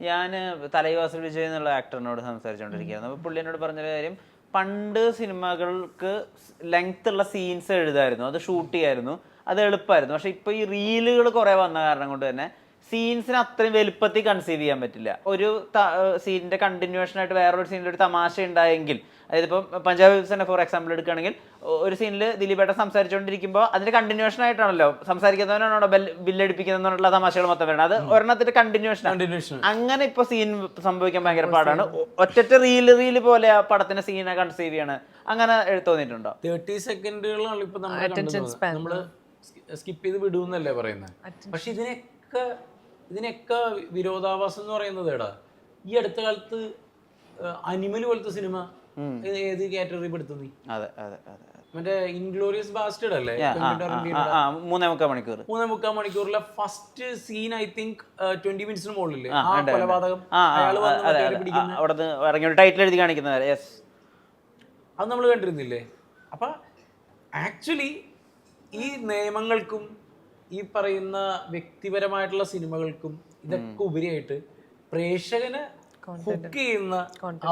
ഞാൻ തലൈവാസൽ വിജയ് എന്നുള്ള ആക്ടറിനോട് സംസാരിച്ചുകൊണ്ടിരിക്കുകയായിരുന്നു. അപ്പോൾ പുള്ളി എന്നോട് പറഞ്ഞ കാര്യം, പണ്ട് സിനിമകൾക്ക് ലെങ്ത് ഉള്ള സീൻസ് എഴുതായിരുന്നു, അത് ഷൂട്ട് ചെയ്യായിരുന്നു, അത് എളുപ്പമായിരുന്നു. പക്ഷെ ഇപ്പോൾ ഈ റീലുകൾ കുറേ വന്ന കാരണം കൊണ്ട് തന്നെ സീൻസിന് അത്രയും വലുപ്പത്തിൽ കൺസീവ് ചെയ്യാൻ പറ്റില്ല. ഒരു സീനിന്റെ കണ്ടിന്യൂഷൻ ആയിട്ട് വേറൊരു സീനിൽ ഒരു തമാശ ഉണ്ടായെങ്കിൽ, അതായത് ഇപ്പം പഞ്ചാബ് തന്നെ ഫോർ എക്സാമ്പിൾ എടുക്കുകയാണെങ്കിൽ, ഒരു സീനിൽ ദിലീപേട്ടൻ സംസാരിച്ചുകൊണ്ടിരിക്കുമ്പോൾ അതിന്റെ കണ്ടിന്യൂഷൻ ആയിട്ടാണല്ലോ സംസാരിക്കുന്നവനാണോ ബില്ലടിപ്പിക്കുന്നതിനുള്ള തമാശകൾ മൊത്തം വരുന്നത്. അത് ഒരെണ്ണത്തിന്റെ കണ്ടിന്യൂഷൻ. അങ്ങനെ ഇപ്പൊ സീൻ സംഭവിക്കാൻ ഭയങ്കര പാടാണ്. ഒറ്റ റീല് പോലെ ആ പടത്തിന്റെ സീനെ കൺസീവ് ചെയ്യാണ്. അങ്ങനെ തോന്നിയിട്ടുണ്ടോ? 30 സെക്കൻഡുകളാണ് ഇപ്പൊ നമ്മള് സ്കിപ്പ് ചെയ്ത് വിടുന്നല്ലേ പറയുന്നത്. പക്ഷെ ഇതിനൊക്കെ വിരോധാഭാസം എന്ന് പറയുന്നത് എടാ, ഈ അടുത്ത കാലത്ത് അനിമൽ പോലത്തെ സിനിമ ഏത് കാറ്റഗറി പെടുത്തുന്നു? മറ്റേ ഇൻഗ്ലോറിയസ് ബാസ്റ്റേർഡ് അല്ലേ, 3.25 മണിക്കൂറിലെ ഫസ്റ്റ് സീൻ ഐ തിങ്ക് 20 മിനിറ്റ്സിന് മുകളിൽ കൊലപാതകം അത് നമ്മൾ കണ്ടിരുന്നില്ലേ? അപ്പൊ ആക്ച്വലി ഈ നിയമങ്ങൾക്കും ഈ പറയുന്ന വ്യക്തിപരമായിട്ടുള്ള സിനിമകൾക്കും ഇതൊക്കെ ഉപരിയായിട്ട് പ്രേക്ഷകനെ ഹുക്ക് ചെയ്യുന്ന,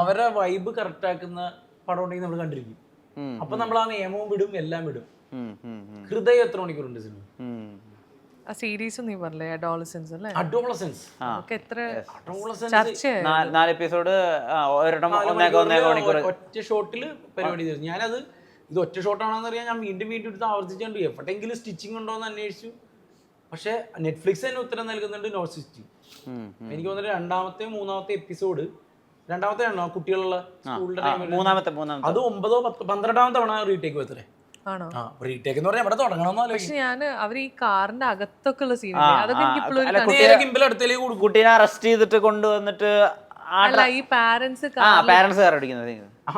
അവരെ വൈബ് കറക്റ്റ് ആക്കുന്ന പടം ഉണ്ടെങ്കിൽ നമ്മൾ കണ്ടിരിക്കും. അപ്പൊ നമ്മൾ ആ നിയമവും വിടും, എല്ലാം വിടും. ഹൃദയം എത്ര മണിക്കൂറുണ്ട് സിനിമ? സീരീസ് നീ പറഞ്ഞേ അഡോളസൻസ് അല്ലേ? അഡോളസൻസ് ഒറ്റ ഷോട്ടില് പരിപാടി. ഞാനത് ഇത് ഒറ്റ ഷോട്ടാണെന്ന് അറിയാൻ ഞാൻ വീണ്ടും എടുത്ത് ആവർത്തിച്ചുകൊണ്ട് എവിടെയെങ്കിലും സ്റ്റിച്ചിങ് ഉണ്ടോ എന്ന് അന്വേഷിച്ചു. പക്ഷെ നെറ്റ്ഫ്ലിക്സ് തന്നെ ഉത്തരം നൽകുന്നുണ്ട്, നോ സ്റ്റിച്ചിങ്. എനിക്ക് തോന്നുന്നു രണ്ടാമത്തെ 3-ാമത്തെ എപ്പിസോഡ്, രണ്ടാമത്തെ ആണോ കുട്ടികളുള്ള സ്കൂളിന്റെ ടൈമിൽ, അത് 9-ഓ 12-ാമത്തെ തവണ റീടേക്ക് വെച്ചേ. റീടേക്ക് എന്ന് പറഞ്ഞാൽ എവിടെ തുടങ്ങണമെന്നോ. പക്ഷെ ഞാൻ അവർ ഈ കാറിന്റെ അകത്തൊക്കെ ഉള്ള സീൻ അതൊക്കെ കുട്ടീനെ അറസ്റ്റ് ചെയ്തിട്ട് കൊണ്ടുവന്നിട്ട് ഈ പാരന്റ്സ്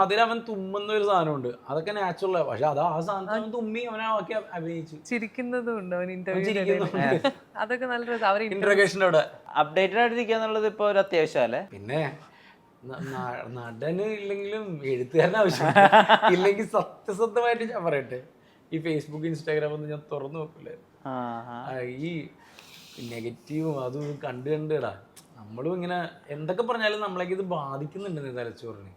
അതിലവൻ തുമ്മുന്ന ഒരു സാധനമുണ്ട്, അതൊക്കെ നാച്ചുറൽ. പക്ഷെ അത് ആ സാധനം തുമ്മി അവനെ അഭിനയിച്ചു ചിരിക്കുന്നതും ഉണ്ട് അവൻ ഇന്റർവ്യൂ. അതൊക്കെ നല്ല ഇന്റർഗേഷൻ്റെ അവിടെ അപ്ഡേറ്റഡ് ആയിട്ടിരിക്കുക എന്നുള്ളത് ഇപ്പൊ ഒരു അത്യാവശ്യമല്ലേ. പിന്നെ നടന് ഇല്ലെങ്കിലും എഴുത്തുകാരൻ ആവശ്യം. ഇല്ലെങ്കിൽ സത്യസന്ധമായിട്ട് ഞാൻ പറയട്ടെ, ഈ ഫേസ്ബുക്ക് ഇൻസ്റ്റാഗ്രാം ഒന്നും ഞാൻ തുറന്നു നോക്കില്ലേ. ഈ നെഗറ്റീവും അതും കണ്ടിടാ. നമ്മളും ഇങ്ങനെ എന്തൊക്കെ പറഞ്ഞാലും നമ്മളേക്ക് ഇത് ബാധിക്കുന്നുണ്ട് തലച്ചോറിന്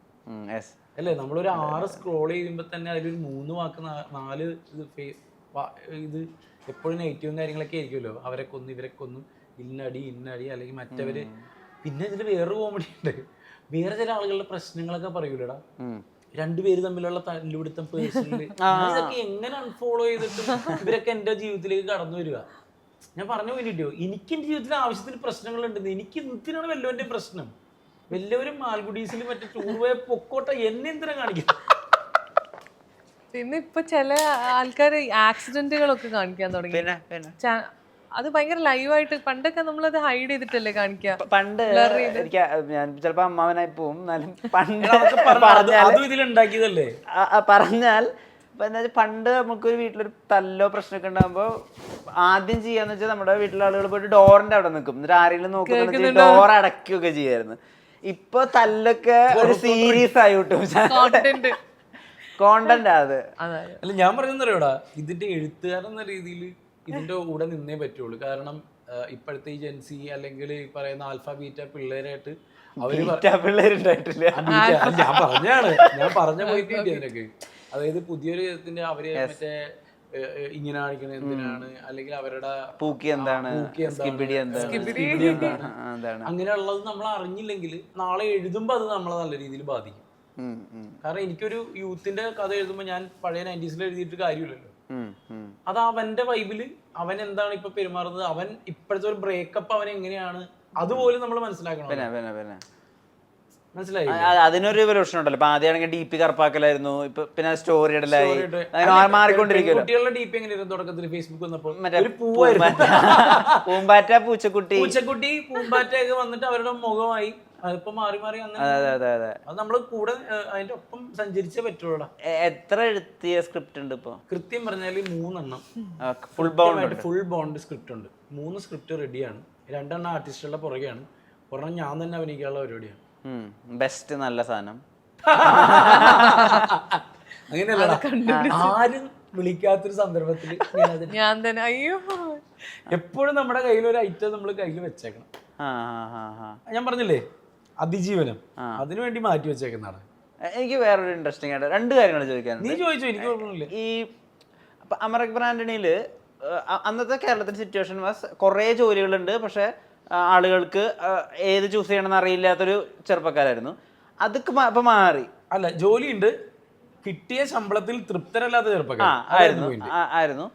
അല്ലേ. നമ്മളൊരു 6 സ്ക്രോൾ ചെയ്യുമ്പോൾ തന്നെ അതിലൊരു 3 വാക്ക് 4 ഇത് എപ്പോഴും നെഗറ്റീവും കാര്യങ്ങളൊക്കെ ആയിരിക്കുമല്ലോ. അവരെ കൊന്നു, ഇവരെ കൊന്നു, ഇന്നടി അല്ലെങ്കിൽ മറ്റവര്. പിന്നെ ഇതിൽ വേറൊരു കോമഡി ഉണ്ട്. വേറെ ചില ആളുകളുടെ പ്രശ്നങ്ങളൊക്കെ പറയൂലടാ, രണ്ടുപേര് തമ്മിലുള്ള തല്ലുപിടുത്തം, പേഴ്സണല്. ഇതൊക്കെ എങ്ങനെ അൺഫോളോ ചെയ്തിട്ട് ഇവരൊക്കെ എൻ്റെ ജീവിതത്തിലേക്ക് കടന്നു വരിക. ഞാൻ പറഞ്ഞു പോയിട്ടോ, എനിക്ക് എൻ്റെ ജീവിതത്തിൽ ആവശ്യത്തിന് പ്രശ്നങ്ങളുണ്ടെന്ന്. എനിക്ക് എന്തിനാണ് വല്ലവൻ്റെ പ്രശ്നം? വല്ലവരും മാൽഗുഡീസിൽ മറ്റേ ടൂർ പോയ പൊക്കോട്ടെ, എന്നെ എന്തിനാ കാണിക്കുന്നത്? പിന്നെ ഇപ്പൊ ചില ആൾക്കാർ ആക്സിഡന്റുകളൊക്കെ കാണിക്കാൻ തുടങ്ങി. അത് ഭയങ്കര ലൈവായിട്ട്. പണ്ടൊക്കെ നമ്മളത് ഹൈഡ് ചെയ്തിട്ടല്ലേ കാണിക്കുക. പണ്ട് എനിക്ക് ഞാൻ ചിലപ്പോ അമ്മാവനായി പോവും, എന്നാലും പണ്ട് ഇതിലുണ്ടാക്കിയതല്ലേ പറഞ്ഞാൽ പണ്ട് നമുക്കൊരു വീട്ടിലൊരു തല്ലോ പ്രശ്നമൊക്കെ ഉണ്ടാകുമ്പോൾ ആദ്യം ചെയ്യാന്ന് വെച്ചാൽ നമ്മുടെ വീട്ടിലെ ആളുകൾ പോയിട്ട് ഡോറിന്റെ അവിടെ നിൽക്കും, എന്നിട്ട് ആരെങ്കിലും നോക്കുന്ന ഡോർ അടയ്ക്കുകയൊക്കെ ചെയ്യായിരുന്നു. ഇപ്പൊ തല്ലൊക്കെ ഒരു സീരീസ് ആയി യൂട്യൂബ് കോണ്ടന്റ്. അത് അല്ല ഞാൻ പറയുന്നറിയോടാ, ഇതിന്റെ എഴുത്തുകാരൻ എന്ന രീതിയിൽ ഇതിന്റെ കൂടെ നിന്നേ പറ്റുള്ളൂ. കാരണം ഇപ്പോഴത്തെ ഈ ജെൻസി അല്ലെങ്കിൽ ഈ പറയുന്ന ആൽഫ ബീറ്റ പിള്ളേരായിട്ട് അവര് പിള്ളേരുണ്ടായിട്ടില്ല. ഞാൻ പറഞ്ഞ പോയിട്ട് അതിനൊക്കെ, അതായത് പുതിയൊരു ഇതിന്റെ അവര് മറ്റേ ഇങ്ങനെ കാണിക്കുന്നത് എന്തിനാണ്, അല്ലെങ്കിൽ അവരുടെ പൂക്കി എന്താണ്, അങ്ങനെയുള്ളത് നമ്മൾ അറിഞ്ഞില്ലെങ്കിൽ നാളെ എഴുതുമ്പോ അത് നമ്മളെ നല്ല രീതിയിൽ ബാധിക്കും. കാരണം എനിക്കൊരു യൂത്തിന്റെ കഥ എഴുതുമ്പോ ഞാൻ പഴയ 90s എഴുതിയിട്ട് കാര്യമില്ലല്ലോ. അത് അവന്റെ വൈബില് അവൻ എന്താണ് ഇപ്പൊ പെരുമാറുന്നത്, അവൻ ഇപ്പോഴത്തെ ഒരു ബ്രേക്കപ്പ് അവൻ എങ്ങനെയാണ്, അതുപോലും നമ്മൾ മനസ്സിലാക്കണം. മനസ്സിലായി? അതിനൊരു എവല്യൂഷൻ ഉണ്ടല്ലോ. ഇപ്പൊ ആദ്യമാണെങ്കിൽ ഡി പി കറുപ്പാക്കലായിരുന്നു, ഇപ്പൊ പിന്നെ സ്റ്റോറി ഇടലായി, മാറിക്കൊണ്ടിരിക്കും. കുട്ടികളുടെ ഡി പി എങ്ങനെയായിരുന്നു തുടക്കത്തിൽ ഫേസ്ബുക്ക് വന്നപ്പോൾ? പൂമ്പാറ്റ, പൂച്ചക്കുട്ടി, പൂമ്പാറ്റയൊക്കെ വന്നിട്ട് അവരുടെ മുഖമായി അതിപ്പോ മാറി അങ്ങനെ. അത് നമ്മള് കൂടെ അതിന്റെ ഒപ്പം സഞ്ചരിച്ചേ പറ്റുള്ളൂ. എത്ര എഴുതിയ സ്ക്രിപ്റ്റ് ഉണ്ട് ഇപ്പൊ? കൃത്യം പറഞ്ഞാല് 3 എണ്ണം ഫുൾ ബോണ്ട് സ്ക്രിപ്റ്റ് ഉണ്ട്. 3 സ്ക്രിപ്റ്റ് റെഡിയാണ്. 2 എണ്ണം ആർട്ടിസ്റ്റുകളുടെ പുറകെയാണ്. ഒരെണ്ണം ഞാൻ തന്നെ അഭിനയിക്കാനുള്ള പരിപാടിയാണ്. ബെസ്റ്റ് നല്ല സാധനം. അങ്ങനെയല്ല, ആരും വിളിക്കാത്തൊരു സന്ദർഭത്തിൽ ഞാൻ തന്നെ. അയ്യോ, എപ്പോഴും നമ്മുടെ കയ്യിൽ ഒരു ഐറ്റം നമ്മൾ കയ്യിൽ വെച്ചേക്കണം. ആ ആ ആ ഞാൻ പറഞ്ഞില്ലേ അതിജീവനം, അതിനുവേണ്ടി മാറ്റി വെച്ചേക്കുന്നതാണ്. എനിക്ക് വേറൊരു ഇൻട്രസ്റ്റിംഗ് ആയിട്ട് 2 കാര്യങ്ങൾ ചോദിക്കാനുണ്ട്. നീ ചോദിച്ചോ, എനിക്ക് കുഴപ്പമൊന്നുമില്ല. ഈ അമറക് ബ്രാൻഡണിയിൽ അന്നത്തെ കേരളത്തിന്റെ സിറ്റുവേഷൻ വാസ് കുറേ ജോലികളുണ്ട്, പക്ഷെ ആളുകൾക്ക് ഏത് ചൂസ് ചെയ്യണമെന്ന് അറിയില്ലാത്തൊരു ചെറുപ്പക്കാരായിരുന്നു. അതൊക്കെ ഇപ്പൊ മാറി. അല്ല, ജോലിയുണ്ട്, കിട്ടിയ ശമ്പളത്തിൽ തൃപ്തരല്ലാത്ത ആയിരുന്നു.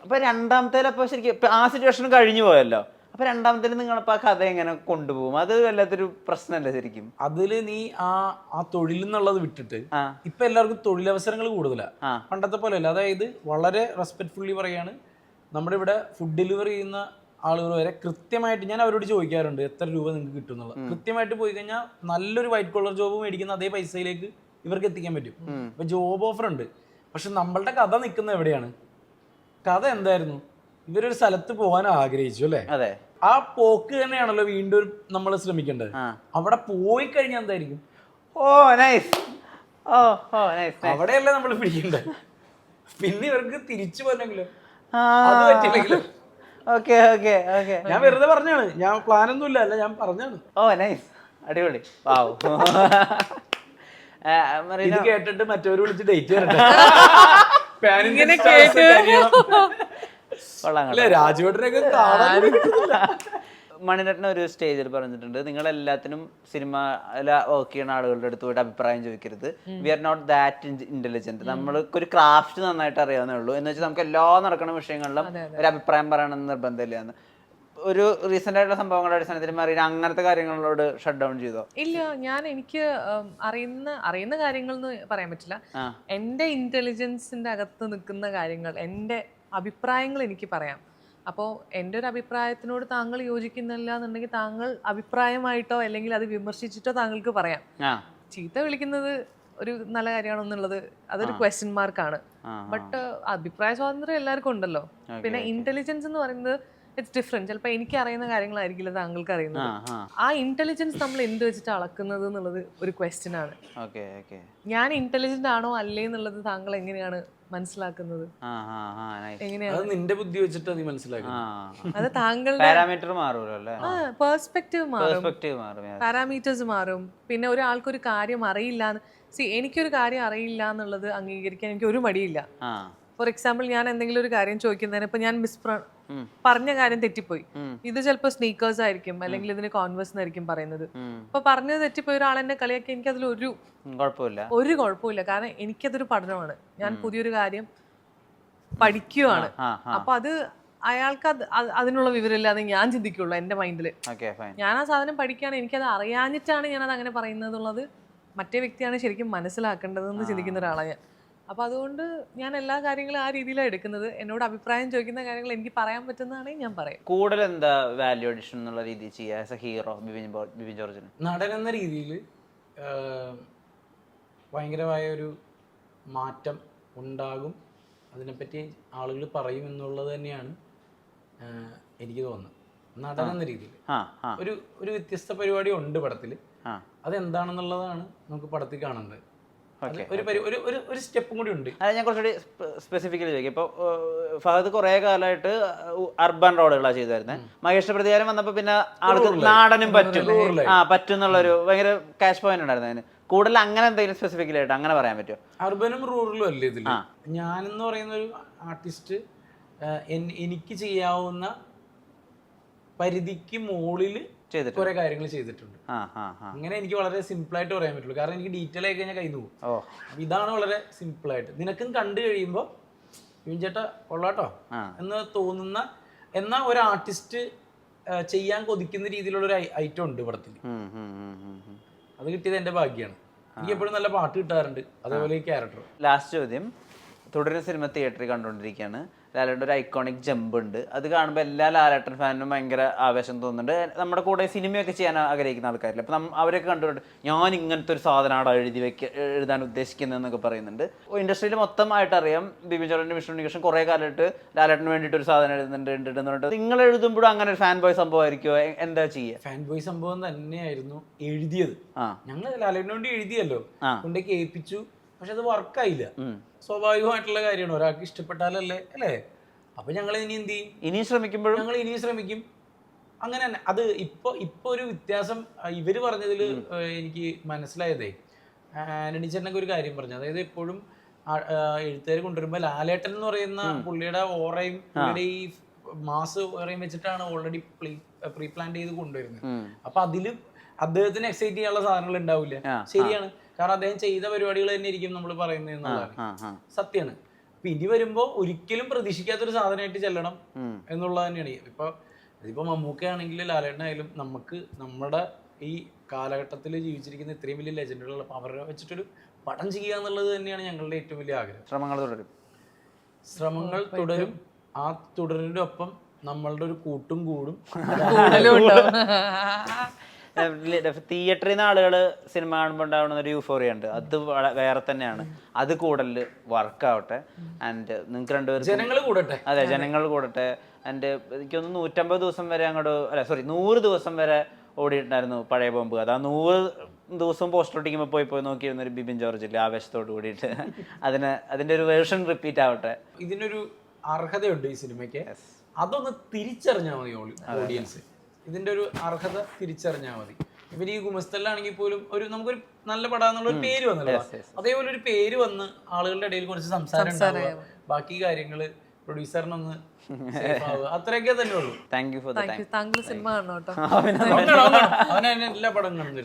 അപ്പൊ രണ്ടാമത്തേലപ്പോ ശരിക്കും ആ സിറ്റുവേഷൻ കഴിഞ്ഞു പോയല്ലോ. അപ്പൊ രണ്ടാമത്തേൽ നിങ്ങളിപ്പോ ആ കഥ എങ്ങനെ കൊണ്ടുപോകും? അത് വല്ലാത്തൊരു പ്രശ്നമല്ലേ ശരിക്കും? അതില് നീ ആ തൊഴിൽ എന്നുള്ളത് വിട്ടിട്ട് ഇപ്പൊ എല്ലാവർക്കും തൊഴിലവസരങ്ങൾ കൂടുതലാ, പണ്ടത്തെ പോലെ അല്ല. അതായത് വളരെ റെസ്പെക്ട്ഫുള്ളി പറയാണ്, നമ്മുടെ ഇവിടെ ഫുഡ് ഡെലിവറി ചെയ്യുന്ന ആളുകൾ വരെ കൃത്യമായിട്ട് ഞാൻ അവരോട് ചോദിക്കാറുണ്ട് എത്ര രൂപ നിങ്ങൾക്ക് കിട്ടും എന്നുള്ളത്. കൃത്യമായിട്ട് പോയി കഴിഞ്ഞാൽ നല്ലൊരു വൈറ്റ് കോളർ ജോബ് മേടിക്കുന്ന അതേ പൈസയിലേക്ക് ഇവർക്ക് എത്തിക്കാൻ പറ്റും. ഇപ്പൊ ജോബ് ഓഫർ ഉണ്ട്. പക്ഷെ നമ്മളുടെ കഥ നിൽക്കുന്ന എവിടെയാണ്? കഥ എന്തായിരുന്നു? ഇവരൊരു സ്ഥലത്ത് പോകാൻ ആഗ്രഹിച്ചു അല്ലേ? അതെ. ആ പോക്ക് തന്നെയാണല്ലോ വീണ്ടും നമ്മൾ ശ്രമിക്കേണ്ടത്. അവിടെ പോയി കഴിഞ്ഞാൽ എന്തായിരിക്കും? അവിടെയല്ലേ നമ്മൾ പിടിക്കേണ്ടത്. പിന്നെ ഇവർക്ക് തിരിച്ചു പോരെങ്കിലോ അത് പറ്റില്ലെങ്കിലോ? ഞാൻ വെറുതെ പറഞ്ഞാണ്, ഞാൻ പ്ലാൻ ഒന്നും ഇല്ല, അല്ല ഞാൻ പറഞ്ഞാണ്. അടിപൊളി. ഇത് കേട്ടിട്ട് മറ്റവര് വിളിച്ച് ഡേറ്റ് തരട്ടെ. രാജുവേട്ടനൊക്കെ മണിരത്നം ഒരു സ്റ്റേജിൽ പറഞ്ഞിട്ടുണ്ട്, നിങ്ങൾ എല്ലാത്തിനും സിനിമ വർക്ക് ചെയ്യുന്ന ആളുകളുടെ അടുത്ത് പോയിട്ട് അഭിപ്രായം ചോദിക്കരുത്. We are not that intelligent. നമ്മൾക്ക് ഒരു ക്രാഫ്റ്റ് നന്നായിട്ട് അറിയാവുന്നേ ഉള്ളൂ. എന്ന് വെച്ചാൽ നമുക്ക് എല്ലാ നടക്കുന്ന വിഷയങ്ങളിലും ഒരു അഭിപ്രായം പറയണമെന്ന് നിർബന്ധമില്ല എന്ന്. ഒരു റീസെന്റ് ആയിട്ടുള്ള സംഭവങ്ങളുടെ അടിസ്ഥാനത്തിൽ മറീന അങ്ങനത്തെ കാര്യങ്ങളോട് ഷട്ട് ഡൗൺ ചെയ്തോ? ഇല്ല, എനിക്ക് അറിയുന്ന കാര്യങ്ങൾ എന്ന് പറയാൻ പറ്റില്ല. എന്റെ ഇന്റലിജൻസിന്റെ അകത്ത് നിൽക്കുന്ന കാര്യങ്ങൾ, എന്റെ അഭിപ്രായങ്ങൾ എനിക്ക് പറയാം. അപ്പോൾ എൻ്റെ ഒരു അഭിപ്രായത്തിനോട് താങ്കൾ യോജിക്കുന്നില്ല എന്നുണ്ടെങ്കിൽ താങ്കൾ അഭിപ്രായമായിട്ടോ അല്ലെങ്കിൽ അത് വിമർശിച്ചിട്ടോ താങ്കൾക്ക് പറയാം. ചീത്ത വിളിക്കുന്നത് ഒരു നല്ല കാര്യമാണോ എന്നുള്ളത് അതൊരു ക്വസ്റ്റ്യൻ മാർക്കാണ്. ബട്ട് അഭിപ്രായ സ്വാതന്ത്ര്യം എല്ലാവർക്കും ഉണ്ടല്ലോ. പിന്നെ ഇന്റലിജൻസ് എന്ന് പറയുന്നത് ഇറ്റ്സ് ഡിഫറെന്റ്. ചിലപ്പോൾ എനിക്ക് അറിയുന്ന കാര്യങ്ങളായിരിക്കില്ല താങ്കൾക്ക് അറിയുന്നത്. ആ ഇന്റലിജൻസ് നമ്മൾ എന്ത് വെച്ചിട്ട് അളക്കുന്നത് എന്നുള്ളത് ഒരു ക്വസ്റ്റ്യൻ ആണ്. ഞാൻ ഇന്റലിജന്റ് ആണോ അല്ലേ എന്നുള്ളത് താങ്കൾ എങ്ങനെയാണ് മനസ്സിലാക്കുന്നത്? നിന്റെ ബുദ്ധി വെച്ചിട്ട് നീ മനസ്സിലാക്കുന്നത്. അത് താങ്കളുടെ പാരാമീറ്റർ മാറുമല്ലോ, പെർസ്പെക്റ്റീവ് മാറും, പാരാമീറ്റേഴ്സ് മാറും. പിന്നെ ഒരാൾക്കൊരു കാര്യം അറിയില്ല, എനിക്കൊരു കാര്യം അറിയില്ല എന്നുള്ളത് അംഗീകരിക്കാൻ എനിക്ക് ഒരു മടിയില്ല. ഫോർ എക്സാമ്പിൾ, ഞാൻ എന്തെങ്കിലും ഒരു കാര്യം ചോദിക്കുന്നതിന് ഇപ്പൊ ഞാൻ പറഞ്ഞ കാര്യം തെറ്റിപ്പോയി, ഇത് ചിലപ്പോൾ സ്നീക്കേഴ്സ് ആയിരിക്കും അല്ലെങ്കിൽ ഇതിന് കോൺവേഴ്സ് എന്നായിരിക്കും പറയുന്നത്. അപ്പൊ പറഞ്ഞത് തെറ്റിപ്പോയി ഒരാൾ എന്നെ കളിയാക്കി എനിക്ക് അതിൽ ഒരു കുഴപ്പമില്ല. കാരണം എനിക്കതൊരു പഠനമാണ്, ഞാൻ പുതിയൊരു കാര്യം പഠിക്കുകയാണ്. അപ്പൊ അത് അയാൾക്ക് അതിനുള്ള വിവരമില്ലാതെ ഞാൻ ചിന്തിക്കുള്ളൂ എന്റെ മൈൻഡില്. ഞാൻ ആ സാധനം പഠിക്കുകയാണ്, എനിക്കത് അറിയാഞ്ഞിട്ടാണ് ഞാനത് അങ്ങനെ പറയുന്നത്. മറ്റേ വ്യക്തിയാണ് ശരിക്കും മനസ്സിലാക്കേണ്ടതെന്ന് ചിന്തിക്കുന്ന ഒരാളാണ് ഞാൻ. അപ്പൊ അതുകൊണ്ട് ഞാൻ എല്ലാ കാര്യങ്ങളും ആ രീതിയിലാണ് എടുക്കുന്നത്. എന്നോട് അഭിപ്രായം ചോദിക്കുന്ന കാര്യങ്ങൾ എനിക്ക് പറയാൻ പറ്റുന്നതാണെങ്കിൽ ഞാൻ പറയും. കൂടുതൽ എന്താ വാല്യൂ അഡിഷൻ എന്നുള്ള രീതിയിൽ ചെയ്യുക ഹീറോ ബിബിൻ ജോർജിന്? നടൻ എന്ന രീതിയിൽ ഭയങ്കരമായ ഒരു മാറ്റം ഉണ്ടാകും, അതിനെപ്പറ്റി ആളുകൾ പറയും എന്നുള്ളത് തന്നെയാണ് എനിക്ക് തോന്നുന്നത്. നടൻ എന്ന രീതിയിൽ ഒരു വ്യത്യസ്ത പരിപാടി ഉണ്ട് പടത്തിൽ. അതെന്താണെന്നുള്ളതാണ് നമുക്ക് പടത്തിൽ കാണേണ്ടത്. ഒരു സ്റ്റെപ്പും കൂടി ഉണ്ട്. അത് ഞാൻ കുറച്ചുകൂടി സ്പെസിഫിക്കലി ചോദിക്കാം. ഇപ്പോൾ ഫഹദ് കുറെ കാലമായിട്ട് അർബൻ റോഡുകളാണ് ചെയ്തായിരുന്നത്. മഹേഷ് പ്രതികാരം വന്നപ്പോൾ പിന്നെ ആൾക്ക് നാടനും പറ്റും എന്നുള്ളൊരു ഭയങ്കര ക്യാഷ് പോയിന്റ് ഉണ്ടായിരുന്നു അതിന്. കൂടുതൽ അങ്ങനെ എന്തെങ്കിലും സ്പെസിഫിക്കലി ആയിട്ട് അങ്ങനെ പറയാൻ പറ്റുമോ? അർബനും റൂറലും അല്ലേ ഇതിൽ? ഞാനെന്ന് പറയുന്ന ഒരു ആർട്ടിസ്റ്റ് എനിക്ക് ചെയ്യാവുന്ന പരിധിക്ക് മുകളിൽ കുറെ കാര്യങ്ങൾ ചെയ്തിട്ടുണ്ട്. അങ്ങനെ എനിക്ക് വളരെ സിമ്പിൾ ആയിട്ട് പറയാൻ പറ്റുള്ളൂ. കാരണം എനിക്ക് ഡീറ്റെയിൽ ആയി കഴിഞ്ഞാൽ കയ്യിൽ നിന്ന് പോകും. ഇതാണ് വളരെ സിമ്പിൾ ആയിട്ട്. നിനക്കും കണ്ടു കഴിയുമ്പോൾ ചേട്ടാ കൊള്ളാട്ടോ എന്ന് തോന്നുന്ന എന്നാ ഒരു ആർട്ടിസ്റ്റ് ചെയ്യാൻ കൊതിക്കുന്ന രീതിയിലുള്ള ഒരു ഐറ്റം ഉണ്ട് പടത്തിൽ. അത് കിട്ടിയത് എന്റെ ഭാഗ്യമാണ്. എനിക്ക് എപ്പോഴും നല്ല പാട്ട് കിട്ടാറുണ്ട്, അതേപോലെ ഈ ക്യാരക്ടർ. ലാസ്റ്റ് ചോദ്യം, തുടരുന്ന സിനിമ തിയേറ്ററിൽ കണ്ടുകൊണ്ടിരിക്കുകയാണ്. ലാലേട്ടൻ ഒരു ഐക്കോണിക് ജമ്പ് ഉണ്ട്. അത് കാണുമ്പോൾ എല്ലാ ലാലേട്ടൻ ഫാനിനും ഭയങ്കര ആവേശം തോന്നുന്നുണ്ട്. നമ്മുടെ കൂടെ സിനിമയൊക്കെ ചെയ്യാൻ ആഗ്രഹിക്കുന്ന ആൾക്കാരില്ല. അപ്പം അവരൊക്കെ കണ്ടുകൊണ്ട് ഞാൻ ഇങ്ങനത്തെ ഒരു സാധനമാണ് എഴുതാൻ ഉദ്ദേശിക്കുന്നതെന്നൊക്കെ പറയുന്നുണ്ട്. ഇൻഡസ്ട്രിയിൽ മൊത്തമായിട്ട് അറിയാം ബിബിൻ ജോർജിന്റെ മിഷൻ ഉണ്ണികൃഷ്ണൻ കുറേ കാലമായിട്ട് ലാലേട്ടന് വേണ്ടിയിട്ട് ഒരു സാധനം എഴുതുന്നുണ്ട് എന്ന് പറഞ്ഞിട്ട് നിങ്ങൾ എഴുതുമ്പോഴും അങ്ങനെ ഒരു ഫാൻ ബോയ് സംഭവമായിരിക്കുമോ? എന്താ ചെയ്യുക? ഫാൻ ബോയ് സംഭവം തന്നെയായിരുന്നു എഴുതിയത്. ഞങ്ങൾ ലാലേട്ടന് വേണ്ടി എഴുതിയല്ലോ, കൊണ്ടേക്ക് ഏൽപ്പിച്ചു. പക്ഷെ അത് വർക്കായില്ല. സ്വാഭാവികമായിട്ടുള്ള കാര്യമാണ്, ഒരാൾക്ക് ഇഷ്ടപ്പെട്ടാലല്ലേ അല്ലേ? അപ്പൊ ഞങ്ങൾ ഇനി എന്ത് ചെയ്യും? ഇനിയും ശ്രമിക്കുമ്പോഴും ഞങ്ങൾ ഇനിയും ശ്രമിക്കും. അങ്ങനെ തന്നെ അത് ഇപ്പൊ ഒരു വ്യത്യാസം ഇവര് പറഞ്ഞതിൽ എനിക്ക് മനസ്സിലായതേ, ആന്റണി ചേട്ടനൊക്കെ ഒരു കാര്യം പറഞ്ഞു. അതായത് എപ്പോഴും എഴുത്തുകാർ കൊണ്ടുവരുമ്പോൾ ലാലേട്ടൻ എന്ന് പറയുന്ന പുള്ളിയുടെ ഓറയും പുള്ളിയുടെ ഈ മാസ് ഓറയും വെച്ചിട്ടാണ് ഓൾറെഡി പ്രീ പ്ലാൻ ചെയ്ത് കൊണ്ടുവരുന്നത്. അപ്പൊ അതില് അദ്ദേഹത്തിന് എക്സൈറ്റ് ചെയ്യാനുള്ള സാധനങ്ങൾ ഉണ്ടാവില്ല. ശരിയാണ്, കാരണം അദ്ദേഹം ചെയ്ത പരിപാടികൾ തന്നെ ആയിരിക്കും നമ്മൾ പറയുന്നത് എന്നുള്ളതാണ് സത്യമാണ്. അപ്പൊ ഇനി വരുമ്പോ ഒരിക്കലും പ്രതീക്ഷിക്കാത്തൊരു സാധനമായിട്ട് ചെല്ലണം എന്നുള്ളത് തന്നെയാണ്. ഇതിപ്പോ മമ്മൂക്കയാണെങ്കിലും ലാലേട്ടനായാലും നമുക്ക് നമ്മുടെ ഈ കാലഘട്ടത്തിൽ ജീവിച്ചിരിക്കുന്ന ഇത്രയും വലിയ ലെജൻഡുകൾ, അപ്പൊ അവരെ വെച്ചിട്ടൊരു പടം ചെയ്യുക എന്നുള്ളത് തന്നെയാണ് ഞങ്ങളുടെ ഏറ്റവും വലിയ ആഗ്രഹം. ശ്രമങ്ങൾ തുടരും. ആ തുടരിന്റെ ഒപ്പം നമ്മളുടെ ഒരു കൂട്ടും കൂടും. തിയേറ്ററിൽ നിന്ന് ആളുകൾ സിനിമ കാണുമ്പോൾ ഉണ്ടാവുന്ന ഒരു യൂഫോറിയ ഉണ്ട്, അത് വേറെ തന്നെയാണ്. അത് കൂടുതൽ വർക്കാവട്ടെ. ആൻഡ് നിങ്ങൾക്ക് രണ്ടുപേരും ജനങ്ങൾ കൂടട്ടെ. അതെ, ജനങ്ങൾ കൂടട്ടെ. ആൻഡ് എനിക്കൊന്ന് 150 ദിവസം വരെ 100 ദിവസം വരെ ഓടിയിട്ടുണ്ടായിരുന്നു പഴയ ബോംബ്. അത് ആ 100 ദിവസം പോസ്റ്റർ ഒട്ടിക്കുമ്പോൾ പോയി നോക്കിയിരുന്ന ഒരു ബിബിൻ ജോർജ് ഇല്ല, ആവേശത്തോട് കൂടിയിട്ട് അതിന്റെ ഒരു വേർഷൻ റിപ്പീറ്റ് ആവട്ടെ. ഇതിനൊരു അർഹതയുണ്ട് ഈ സിനിമയ്ക്ക്, അതൊന്ന് തിരിച്ചറിഞ്ഞാൽ മതി ഓഡിയൻസ്. ഇതിന്റെ ഒരു അർഹത തിരിച്ചറിഞ്ഞാൽ മതി. ഇവർ ഈ ഗുമസ്തലിലാണെങ്കിൽ പോലും നമുക്കൊരു നല്ല പടം എന്നുള്ള ഒരു പേര് വന്നല്ലോ, അതേപോലെ ഒരു പേര് വന്ന് ആളുകളുടെ ഇടയിൽ കുറച്ച് സംസാരം ഉണ്ടാവുക, ബാക്കി കാര്യങ്ങള് പ്രൊഡ്യൂസറിനൊന്ന് അത്രയൊക്കെ തന്നെ ഉള്ളൂ. Thank you for the time. താങ്കൾ സിനിമ കാണണം കേട്ടോ. അവനെ എല്ലാ പടം കാണുന്നു.